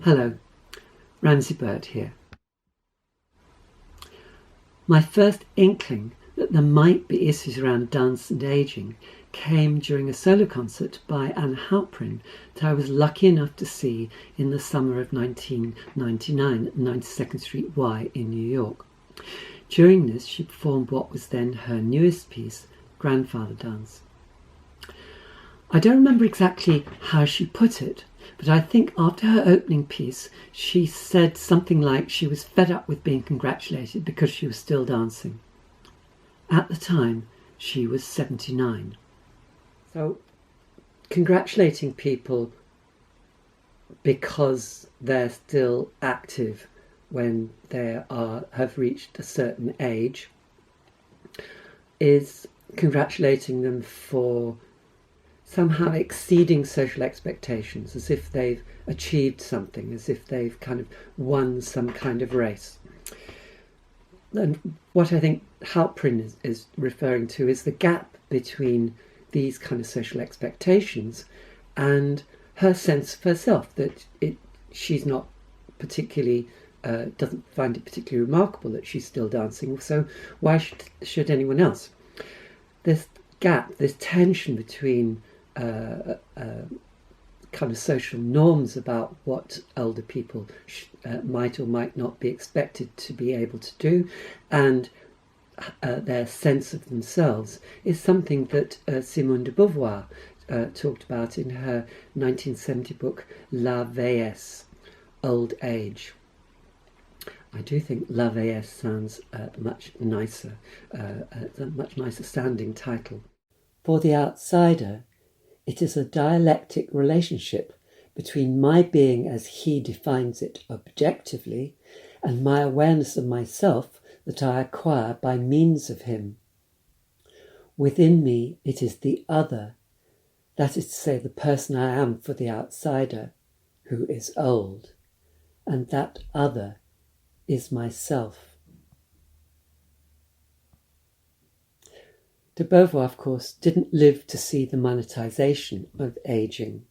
Hello, Ramsay Bird here. My first inkling that there might be issues around dance and ageing came during a solo concert by Anna Halprin that I was lucky enough to see in the summer of 1999 at 92nd Street Y in New York. During this, she performed what was then her newest piece, Grandfather Dance. I don't remember exactly how she put it, but I think after her opening piece, she said something like she was fed up with being congratulated because she was still dancing. At the time, she was 79. So, congratulating people because they're still active when they have reached a certain age is congratulating them for somehow exceeding social expectations, as if they've achieved something, as if they've kind of won some kind of race. And what I think Halprin is referring to is the gap between these kind of social expectations and her sense of herself, that she's not particularly, doesn't find it particularly remarkable that she's still dancing, so why should anyone else? This gap, this tension between kind of social norms about what older people might or might not be expected to be able to do, and their sense of themselves, is something that Simone de Beauvoir talked about in her 1970 book La Vieillesse, Old Age. I do think La Vieillesse sounds much nicer, a much nicer sounding title. For the outsider, it is a dialectic relationship between my being as he defines it objectively and my awareness of myself that I acquire by means of him. Within me, it is the other, that is to say, the person I am for the outsider, who is old, and that other is myself. De Beauvoir, of course, didn't live to see the monetisation of ageing,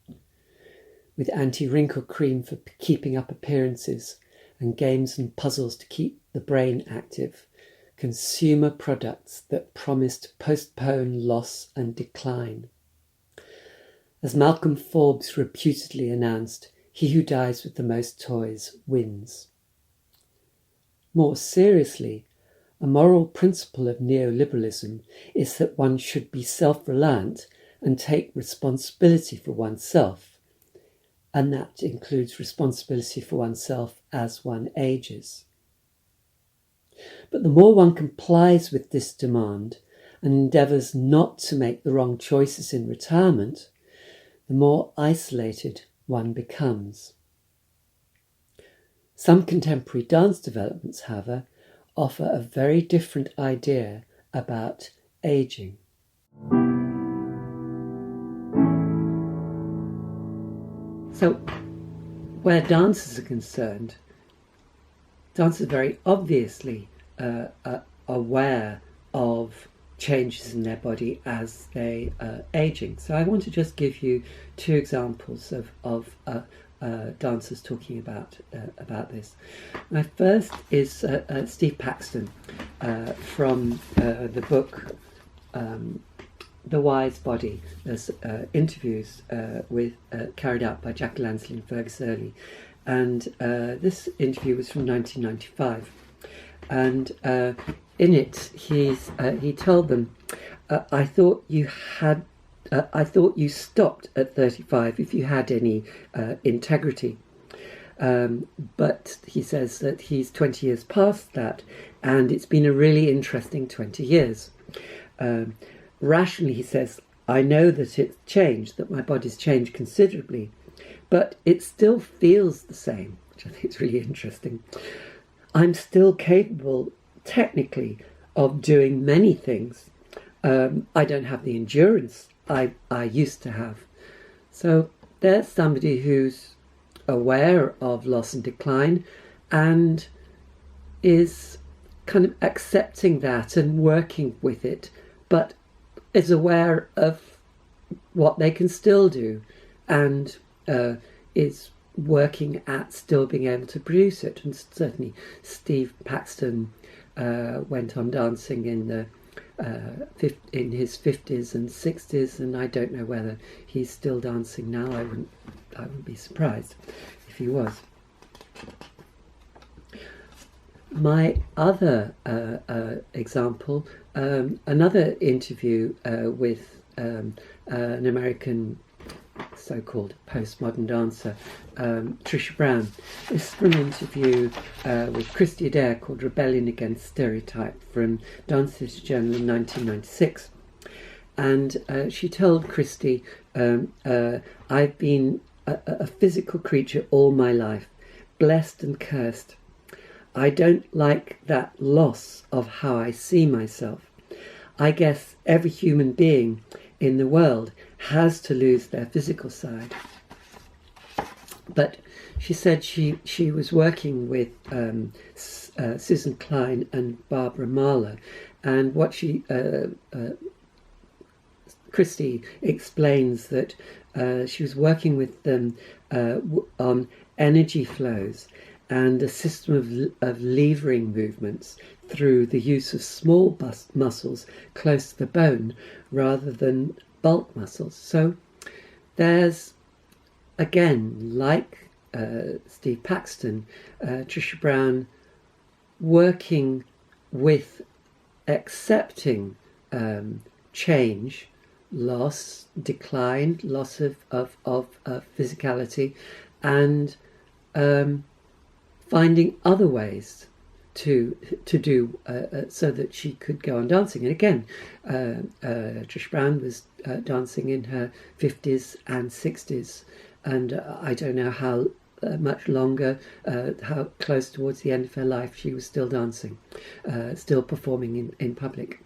with anti-wrinkle cream for keeping up appearances and games and puzzles to keep the brain active, consumer products that promise to postpone loss and decline. As Malcolm Forbes reputedly announced, he who dies with the most toys wins. More seriously, a moral principle of neoliberalism is that one should be self-reliant and take responsibility for oneself, and that includes responsibility for oneself as one ages. But the more one complies with this demand and endeavours not to make the wrong choices in retirement, the more isolated one becomes. Some contemporary dance developments, however, offer a very different idea about ageing. So, where dancers are concerned, dancers are very obviously aware of changes in their body as they are aging. So I want to just give you two examples of dancers talking about this. My first is Steve Paxton from the book The Wise Body. There's interviews carried out by Jack Lansley and Fergus Early, and this interview was from 1995, and in it he told them, I thought you stopped at 35 if you had any integrity. But he says that he's 20 years past that, and it's been a really interesting 20 years. Rationally, he says, I know that it's changed, that my body's changed considerably, but it still feels the same, which I think is really interesting. I'm still capable, technically, of doing many things. I don't have the endurance I used to have. So there's somebody who's aware of loss and decline and is kind of accepting that and working with it, but is aware of what they can still do and is working at still being able to produce it. And certainly Steve Paxton went on dancing in his 50s and 60s, and I don't know whether he's still dancing now. I wouldn't be surprised if he was. My other example, another interview with an American so-called postmodern dancer, Trisha Brown. This is from an interview with Christy Adair called Rebellion Against Stereotype from Dance Theatre Journal in 1996. And she told Christy, I've been a physical creature all my life, blessed and cursed. I don't like that loss of how I see myself. I guess every human being in the world has to lose their physical side. But she said she was working with Susan Klein and Barbara Mahler, and what Christy explains that she was working with them on energy flows and a system of levering movements through the use of small muscles close to the bone rather than bulk muscles. So there's, again, like Steve Paxton, Trisha Brown working with accepting change, loss, decline, loss of physicality, and finding other ways to do so that she could go on dancing. And again, Trish Brown was dancing in her 50s and 60s, and I don't know how much longer, how close towards the end of her life she was still dancing, still performing in public.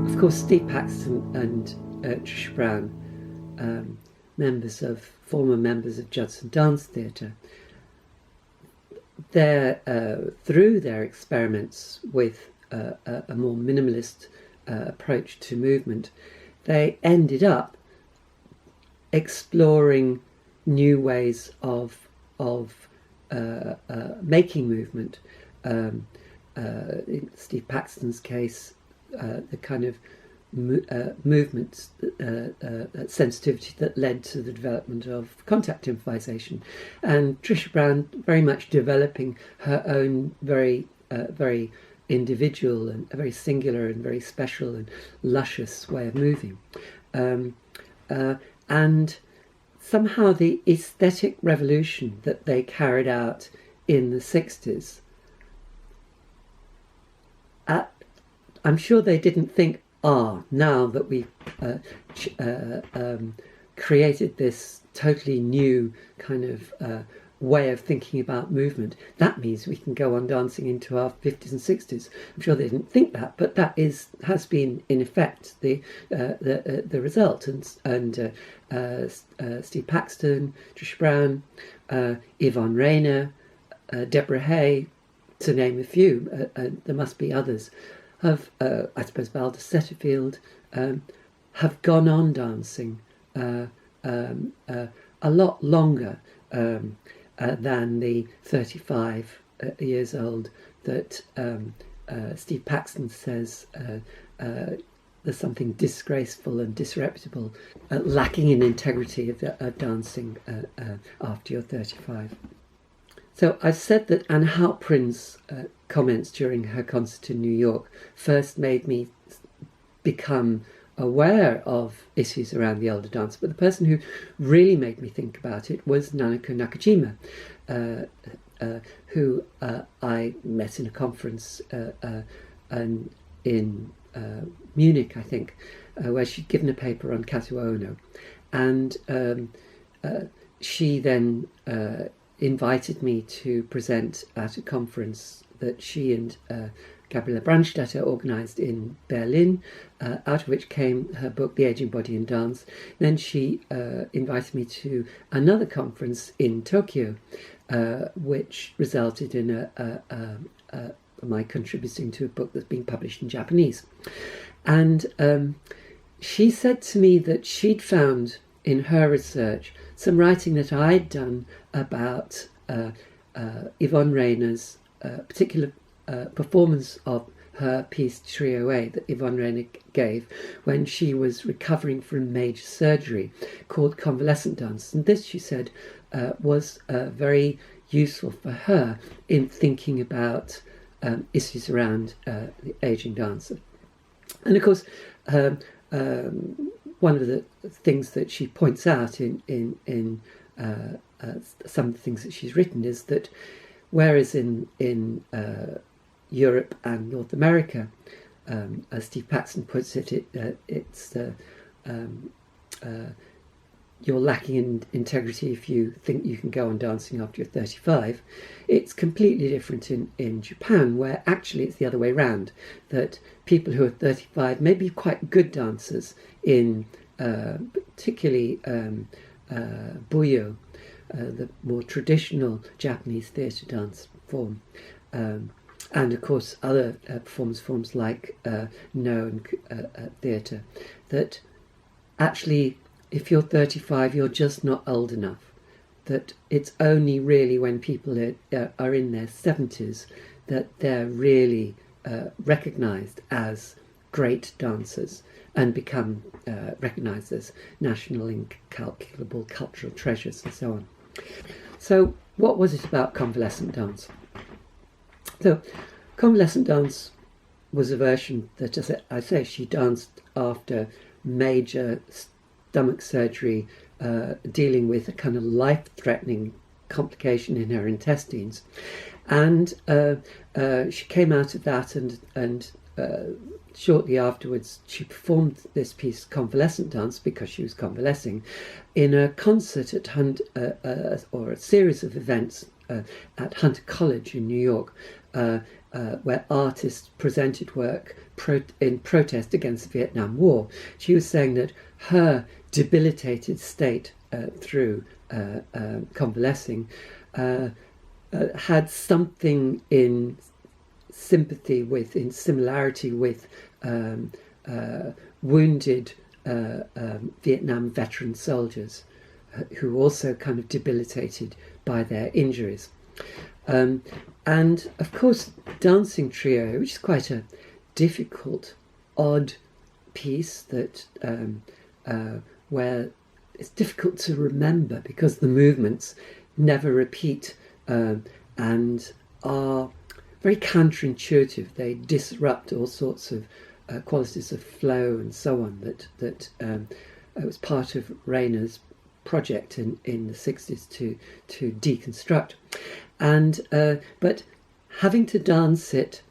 Of course, Steve Paxton and Trish Brown, former members of Judson Dance Theatre, through their experiments with a more minimalist approach to movement, they ended up exploring new ways of making movement. In Steve Paxton's case, the kind of movements, sensitivity that led to the development of contact improvisation, and Trisha Brown very much developing her own very individual and a very singular and very special and luscious way of moving. And somehow the aesthetic revolution that they carried out in the 60s, I'm sure they didn't think, now that we've created this totally new kind of way of thinking about movement, that means we can go on dancing into our 50s and 60s. I'm sure they didn't think that, but that has been in effect the result. And Steve Paxton, Trish Brown, Yvonne Rainer, Deborah Hay, to name a few, there must be others, have, I suppose, Valdez Setterfield, have gone on dancing a lot longer than the 35 years old that Steve Paxton says there's something disgraceful and disreputable, lacking in integrity of dancing after you're 35. So I've said that Anna Halprin's comments during her concert in New York first made me become aware of issues around the older dance, but the person who really made me think about it was Nanako Nakajima, who I met in a conference in Munich, I think, where she'd given a paper on Kazuo Ohno, and she then invited me to present at a conference that she and Gabriela Brandstetter organised in Berlin, out of which came her book, The Aging Body in Dance. Then she invited me to another conference in Tokyo, which resulted in my contributing to a book that's been published in Japanese. And she said to me that she'd found in her research some writing that I'd done about Yvonne Rayner's particular performance of her piece Trio A that Yvonne Rayner gave when she was recovering from major surgery, called Convalescent Dance. And this, she said, was very useful for her in thinking about issues around the ageing dancer. And of course, one of the things that she points out in some of the things that she's written is that whereas in Europe and North America, as Steve Paxton puts it, it's you're lacking in integrity if you think you can go on dancing after you're 35. It's completely different in Japan, where actually it's the other way around, that people who are 35 may be quite good dancers in particularly Buyo, the more traditional Japanese theatre dance form. And of course other performance forms like No and theatre, that actually if you're 35 you're just not old enough, that it's only really when people are in their 70s that they're really recognised as great dancers and become recognised as national incalculable cultural treasures and so on. So what was it about convalescent dance? So, convalescent dance was a version that, as I say, she danced after major stomach surgery, dealing with a kind of life-threatening complication in her intestines. And she came out of that and shortly afterwards she performed this piece, Convalescent Dance, because she was convalescing, in a concert at or a series of events at Hunter College in New York, where artists presented work in protest against the Vietnam War. She was saying that her debilitated state through convalescing had something in sympathy with, in similarity with wounded Vietnam veteran soldiers who were also kind of debilitated by their injuries. And of course, Dancing Trio, which is quite a difficult, odd piece that where it's difficult to remember because the movements never repeat and are very counterintuitive. They disrupt all sorts of qualities of flow and so on that it was part of Rayner's project in the 60s to deconstruct. And but having to dance it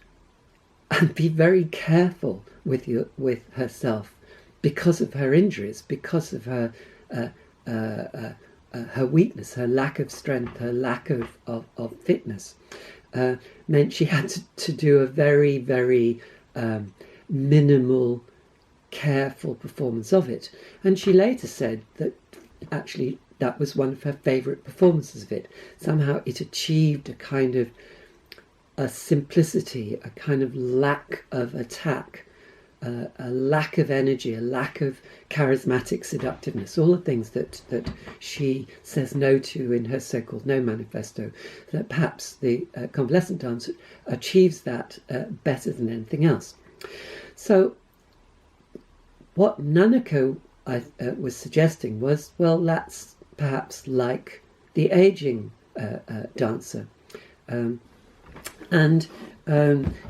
and be very careful with herself because of her injuries, because of her weakness, her lack of strength, her lack of fitness, meant she had to do a very, very minimal, careful performance of it. And she later said that actually that was one of her favourite performances of it. Somehow it achieved a kind of a simplicity, a kind of lack of attack, a lack of energy, a lack of charismatic seductiveness, all the things that she says no to in her so-called No Manifesto, that perhaps the Convalescent Dance achieves that better than anything else. So what Nanako was suggesting was, well, that's perhaps like the ageing dancer. And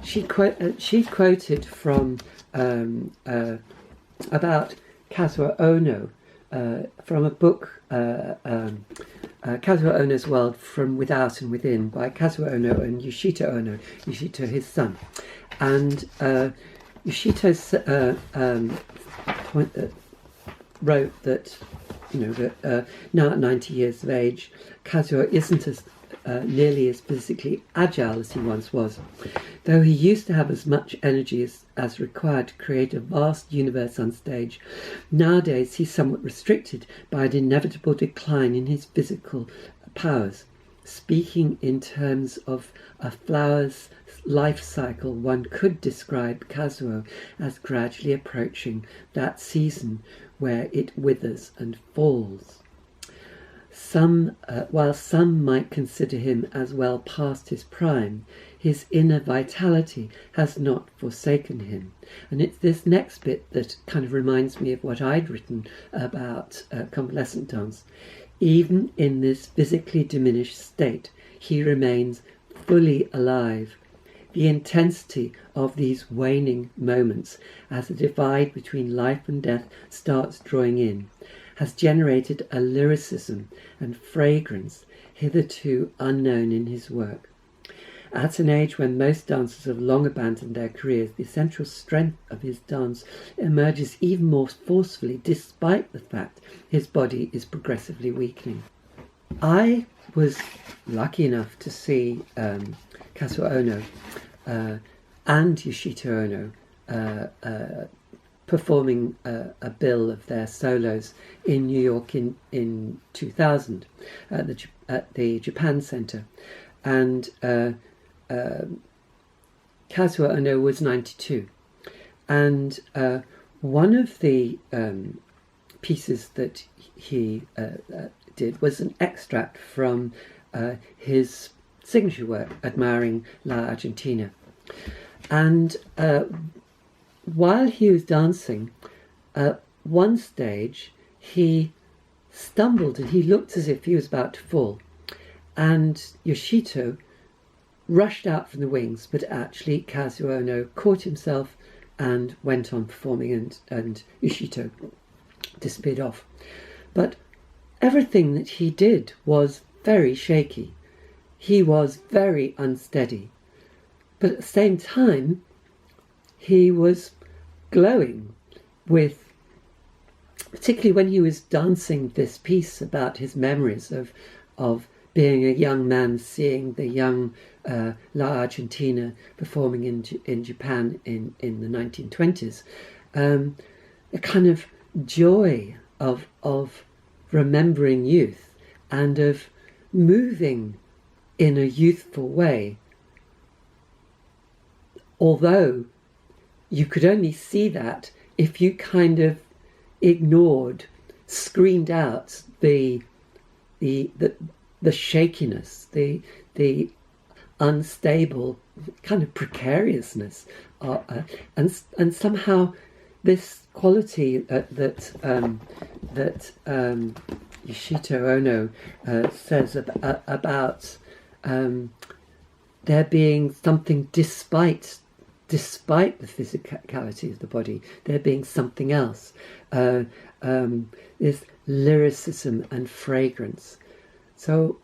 she quoted from about Kazuo Ohno from a book, Kazuo Ohno's World from Without and Within, by Kazuo Ohno and Yoshito Ohno, Yoshito his son. And Yoshito's wrote that, that now at 90 years of age, Kazuo isn't as nearly as physically agile as he once was, though he used to have as much energy as required to create a vast universe on stage. Nowadays he's somewhat restricted by an inevitable decline in his physical powers. speaking in terms of a flower's life cycle, one could describe Kazuo as gradually approaching that season where it withers and falls. While some might consider him as well past his prime, his inner vitality has not forsaken him. And it's this next bit that kind of reminds me of what I'd written about Convalescent Dance. Even in this physically diminished state, he remains fully alive. The intensity of these waning moments, as the divide between life and death starts drawing in, has generated a lyricism and fragrance hitherto unknown in his work. At an age when most dancers have long abandoned their careers, the essential strength of his dance emerges even more forcefully, despite the fact his body is progressively weakening. I was lucky enough to see Kazuo Ohno and Yoshito Ono performing a bill of their solos in New York in 2000 at the Japan Center. And Kazuo Ohno was 92. And one of the pieces that he did was an extract from his signature work, Admiring La Argentina. And while he was dancing, at one stage he stumbled and he looked as if he was about to fall. And Yoshito rushed out from the wings, but actually Kazuo Ohno caught himself and went on performing, and Yoshito disappeared off. But everything that he did was very shaky. He was very unsteady. But at the same time, he was glowing with, particularly when he was dancing this piece about his memories of being a young man, seeing the young La Argentina performing in Japan in the 1920s, a kind of joy of remembering youth and of moving in a youthful way, although you could only see that if you kind of ignored, screened out the shakiness, the unstable kind of precariousness, and somehow this quality that Yoshito Ono says about there being something despite the physicality of the body, there being something else, this lyricism and fragrance. So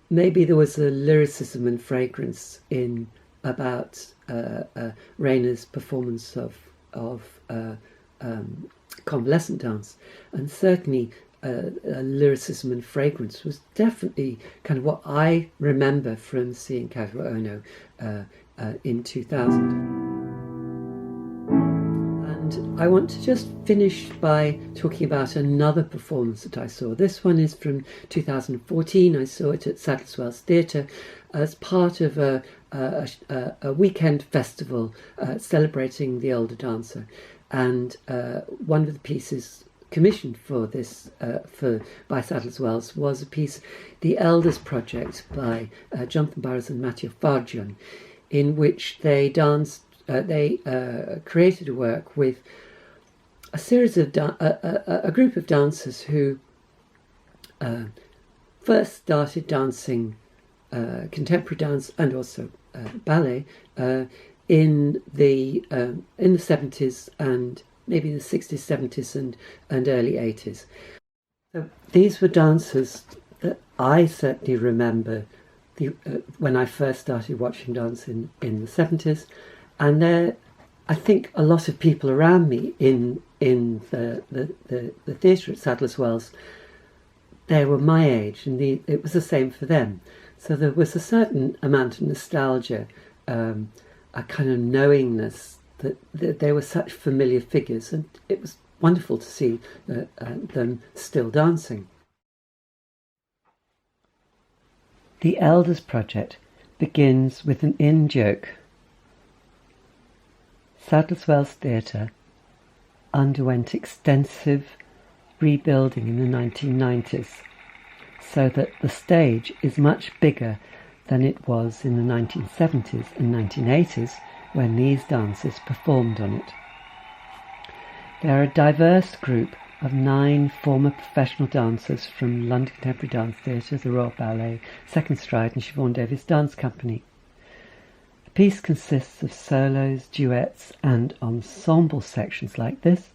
maybe there was a lyricism and fragrance in about Rainer's performance of Convalescent Dance, and certainly lyricism and fragrance was definitely kind of what I remember from seeing Kazuo Ohno in 2000. And I want to just finish by talking about another performance that I saw. This one is from 2014. I saw it at Sadler's Wells Theatre as part of a weekend festival celebrating the older dancer. And one of the pieces commissioned for this by Sadler's Wells was a piece, The Elders Project, by Jonathan Burrows and Matteo Fargion, in which they danced. They created a work with a series of a group of dancers who first started dancing contemporary dance and also ballet in the 70s and maybe the 60s, 70s and early 80s. So these were dancers that I certainly remember when I first started watching dance in the 70s, and I think a lot of people around me in the theatre at Sadler's Wells, they were my age, and it was the same for them. So there was a certain amount of nostalgia, a kind of knowingness that they were such familiar figures, and it was wonderful to see them still dancing. The Elders Project begins with an in-joke. Sadlerswells Theatre underwent extensive rebuilding in the 1990s, so that the stage is much bigger than it was in the 1970s and 1980s when these dancers performed on it. They are a diverse group of 9 former professional dancers from London Contemporary Dance Theatre, the Royal Ballet, Second Stride and Siobhan Davies Dance Company. The piece consists of solos, duets and ensemble sections like this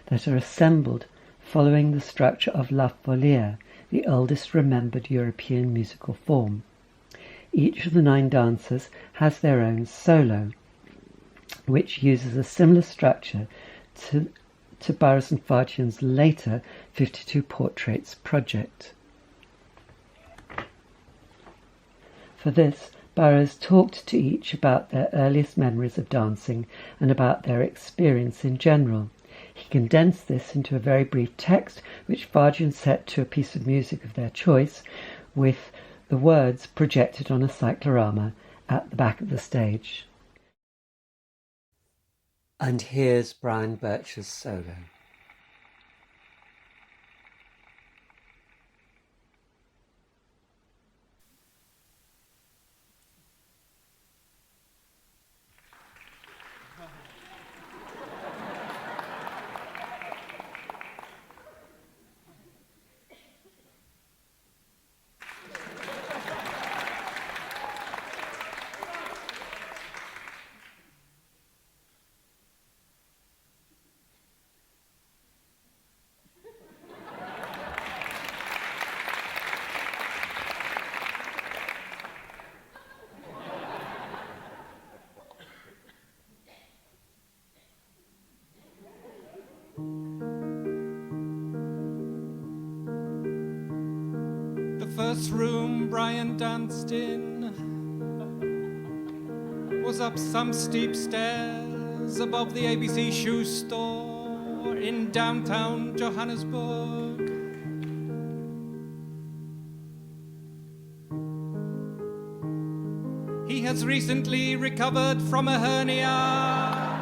that are assembled following the structure of La Folia, the oldest remembered European musical form. Each of the 9 dancers has their own solo, which uses a similar structure to Burrows and Fargion's later 52 Portraits project. For this, Burrows talked to each about their earliest memories of dancing and about their experience in general. He condensed this into a very brief text, which Fargion set to a piece of music of their choice, with the words projected on a cyclorama at the back of the stage. And here's Brian Birch's solo. First room Brian danced in was up some steep stairs above the ABC shoe store in downtown Johannesburg. He has recently recovered from a hernia.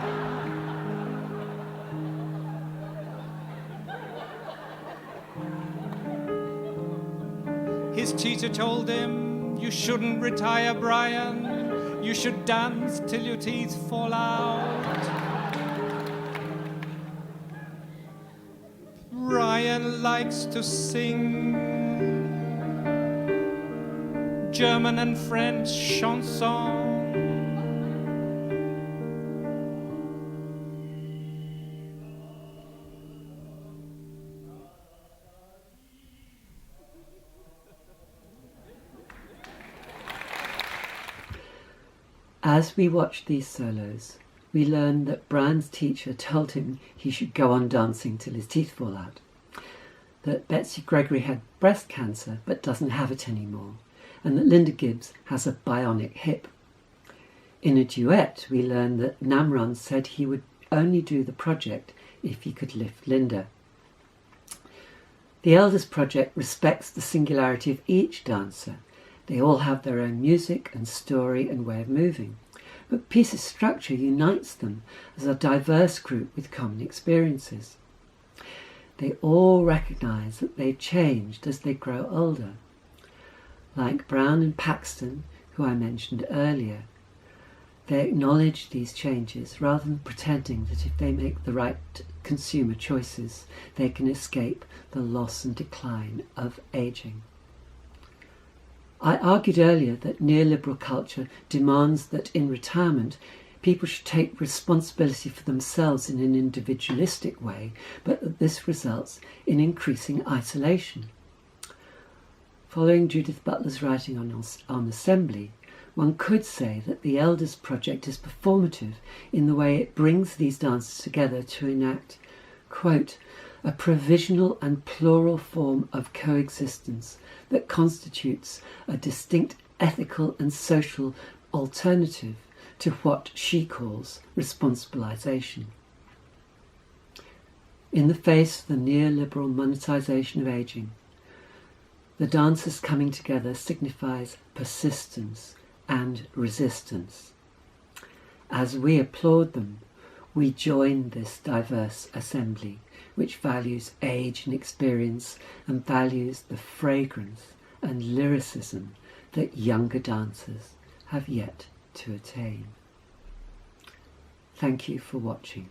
His teacher told him, "You shouldn't retire, Brian. You should dance till your teeth fall out." Brian likes to sing German and French chansons. As we watch these solos, we learn that Brian's teacher told him he should go on dancing till his teeth fall out, that Betsy Gregory had breast cancer but doesn't have it anymore, and that Linda Gibbs has a bionic hip. In a duet, we learn that Namron said he would only do the project if he could lift Linda. The Elders Project respects the singularity of each dancer. They all have their own music and story and way of moving, but piece's structure unites them as a diverse group with common experiences. They all recognise that they've changed as they grow older. Like Brown and Paxton, who I mentioned earlier, they acknowledge these changes rather than pretending that if they make the right consumer choices, they can escape the loss and decline of ageing. I argued earlier that neoliberal culture demands that in retirement people should take responsibility for themselves in an individualistic way, but that this results in increasing isolation. Following Judith Butler's writing on assembly, one could say that the Elders Project is performative in the way it brings these dancers together to enact, quote, a provisional and plural form of coexistence that constitutes a distinct ethical and social alternative to what she calls responsibilization. In the face of the neoliberal monetisation of ageing, The dancers coming together signifies persistence and resistance. As we applaud them, we join this diverse assembly, which values age and experience and values the fragrance and lyricism that younger dancers have yet to attain. Thank you for watching.